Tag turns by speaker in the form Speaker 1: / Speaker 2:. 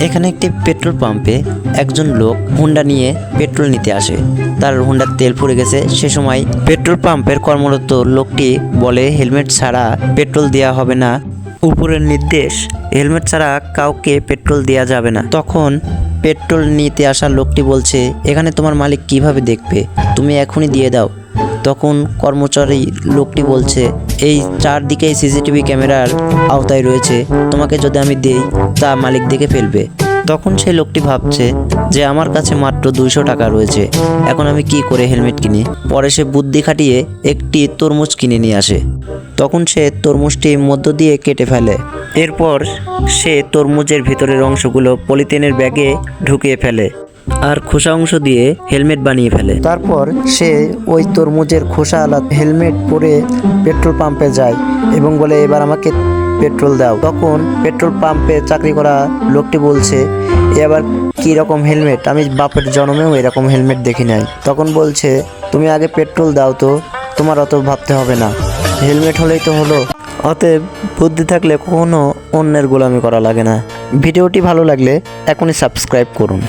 Speaker 1: এখানে একটি পেট্রোল পাম্পে একজন লোক হুন্ডা নিয়ে পেট্রোল নিতে আসে। তার হুন্ডার তেল ফুরে গেছে। সে সময় পেট্রোল পাম্পের কর্মরত লোকটি বলে হেলমেট ছাড়া পেট্রোল দেওয়া হবে না, উপরের নির্দেশ হেলমেট ছাড়া কাউকে পেট্রোল দেওয়া যাবে না। তখন পেট্রোল নিতে আসা লোকটি বলছে, এখানে তোমার মালিক কিভাবে দেখবে, তুমি এখনই দিয়ে দাও। তখন কর্মচারী লোকটি বলছে, এই চারদিকে সিসিটিভি ক্যামেরার আওতায় রয়েছে, তোমাকে যদি আমি দেই তা মালিক দেখে ফেলবে। তখন সেই লোকটি ভাবছে যে আমার কাছে মাত্র 200 টাকা রয়েছে, এখন আমি কি করে হেলমেট কিনি। পরে সে বুদ্ধি খাটিয়ে একটি তরমুজ কিনে নিয়ে আসে। তখন সে তরমুজটি মধ্য দিয়ে কেটে ফেলে। এরপর সে তরমুজের ভিতরের অংশগুলো পলিথিনের ব্যাগে ঢুকিয়ে ফেলে আর খোসা অংশ দিয়ে হেলমেট বানিয়ে ফেলে। তারপর সে ওই তরমুজের খোসা আলাদা হেলমেট পরে পেট্রোল পাম্পে যায় এবং বলে, এবার আমাকে পেট্রোল দাও। তখন পেট্রোল পাম্পে চাকরি করা লোকটি বলছে, এবার কি রকম হেলমেট, আমি বাপের জন্মেও এরকম হেলমেট দেখি নাই। তখন বলছে, তুমি আগে পেট্রোল দাও তো, তোমার অত ভাবতে হবে না, হেলমেট হলেই তো হলো। অতএব বুদ্ধি থাকলে কখনো অন্যের গোলামি করা লাগে না। ভিডিওটি ভালো লাগলে এখনই সাবস্ক্রাইব করুন।